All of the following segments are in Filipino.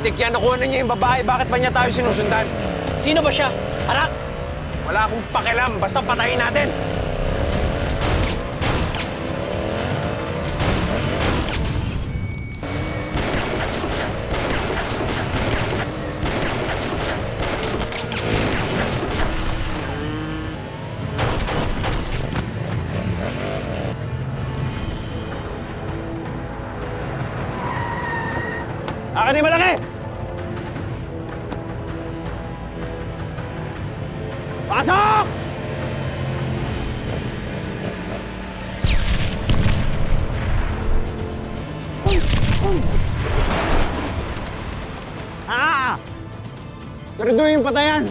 Putik yan, nakuha na niya yung babae. Bakit pa niya tayo sinusundan? Sino ba siya? Anak! Wala akong pakialam. Basta patayin natin. Akin yung malaki! Pasok! Pero yung patayan!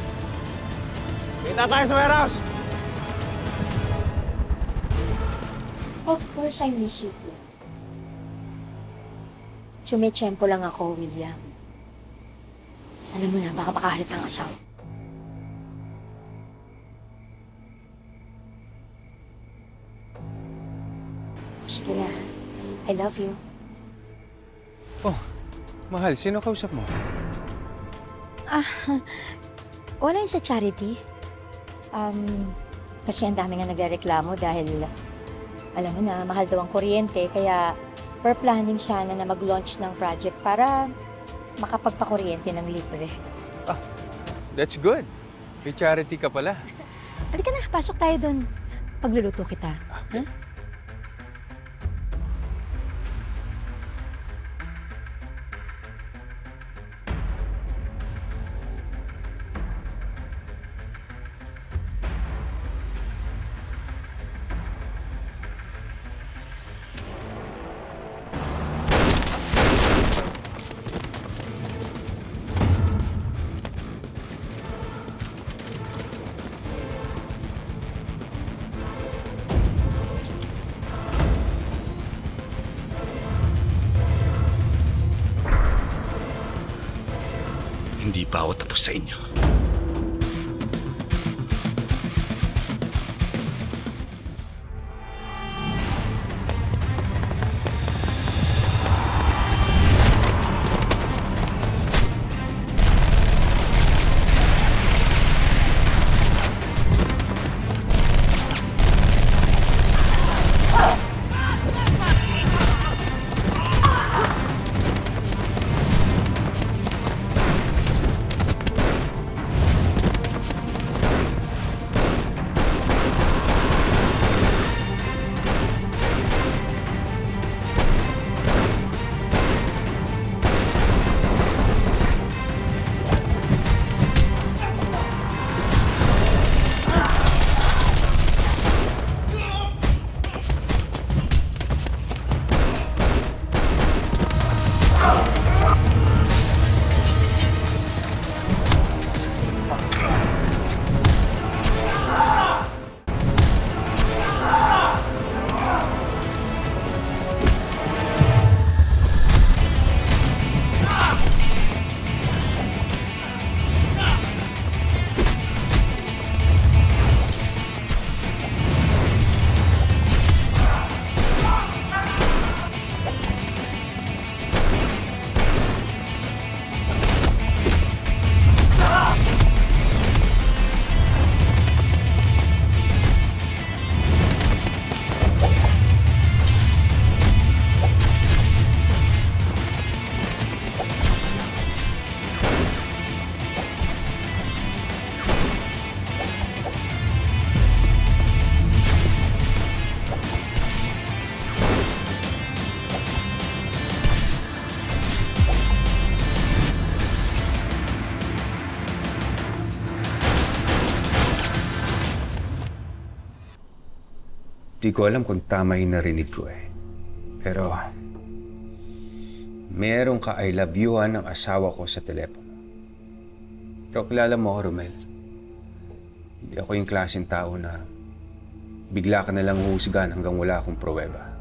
Kita tayo sa warehouse! Of course, I miss you too. Tsumechempo lang ako, William. Sana mo na, baka makahalit ang asawa. Sige na. I love you. Oh, mahal, sino kausap mo? Wala yun sa charity. Kasi ang dami nga nagreklamo dahil alam mo na, mahal daw ang kuryente. Kaya planning siya na mag-launch ng project para makapagpakuryente ng libre. That's good. May charity ka pala. Halika na, pasok tayo doon. Pagluluto kita. Ha? Hindi pa ako tapos sa inyo. Di ko alam kung tama yung narinig ko eh. Pero, merong ka-I love you-han ng asawa ko sa telepono. Pero kilala mo ako, Romel. Hindi ako yung klaseng tao na bigla ka nalang huhusgan hanggang wala akong pruweba.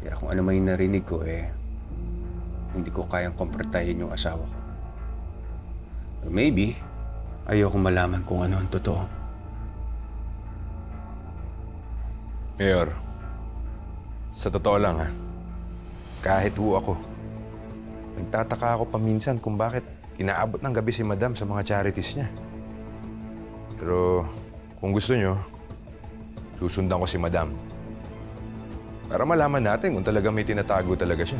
Kaya kung ano man yung narinig ko eh, hindi ko kayang komportahin yung asawa ko. Or maybe, ayoko malaman kung ano ang totoo. Mayor, sa totoo lang ha, kahit ho ako, Nagtataka ako paminsan kung bakit inaabot ng gabi si Madam sa mga charities niya. Pero kung gusto nyo, susundan ko si Madam. Para malaman natin kung talaga may tinatago talaga siya.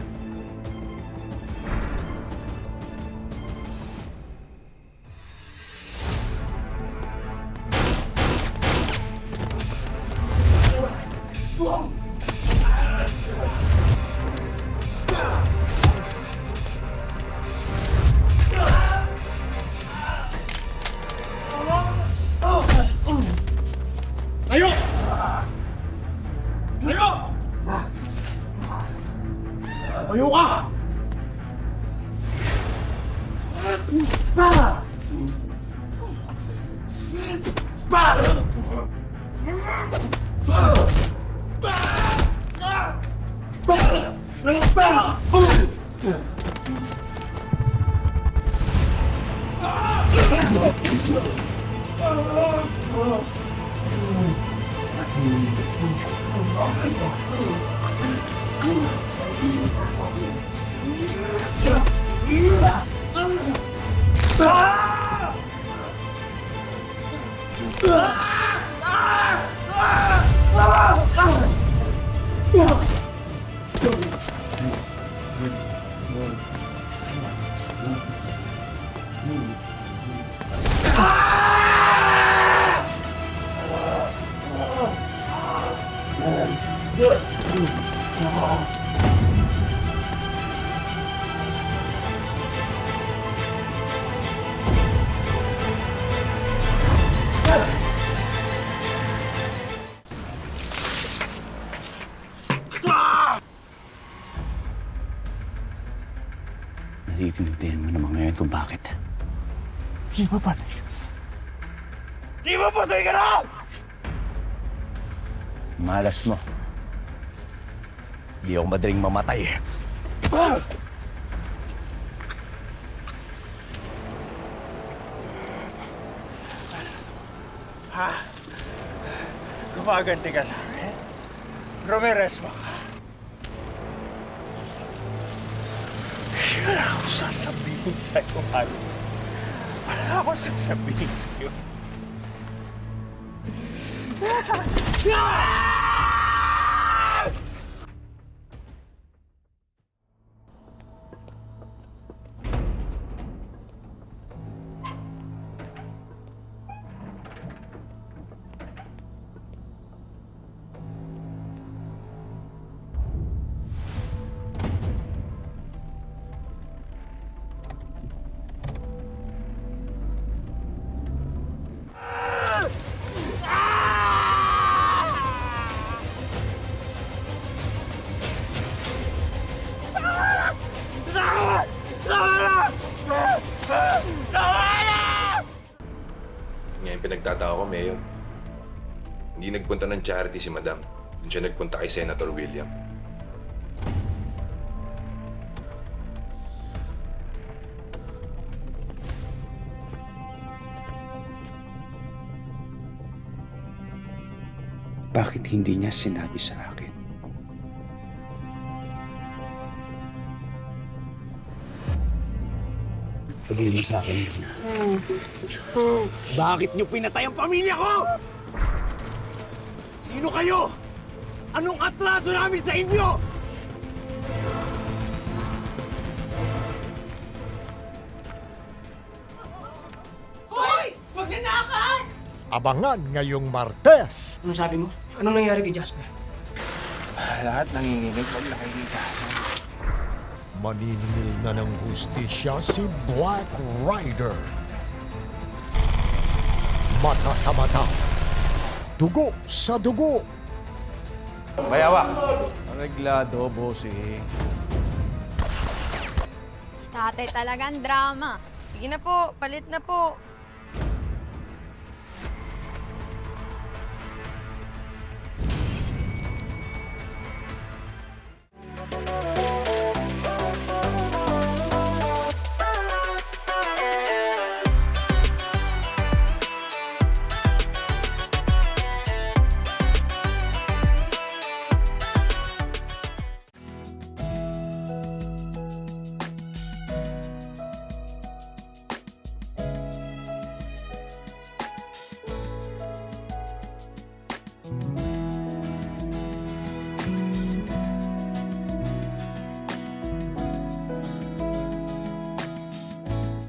Naiintindihan mo naman ngayon kung bakit. Di ba patay? Di ba patay ka na? Malas mo. Di ako madaling mamatay. Gumaganti ka sa akin? Ramirez ba ka? Wala akong sasabihin sa'yo, Hal. Wala akong sasabihin sa'yo. Ngayon pinagtataka ko, Mayor. Hindi nagpunta ng charity si Madam. Doon siya nagpunta kay Senator William. Bakit hindi niya sinabi sa akin? Sabihin mo sa akin. Bakit niyo pinatay ang pamilya ko? Sino kayo? Anong atraso namin sa inyo? Hoy! Huwag nanakaw! Abangan ngayong Martes. Ano sabi mo? Anong nangyari kay Jasper? Lahat nanginginig pag nakikita. Maniningil na ng hustisya si Black Rider. Mata sa mata. Dugo sa dugo. Bayawak. Arreglado, bossing. Tatay talagang drama. Sige na po, palit na po.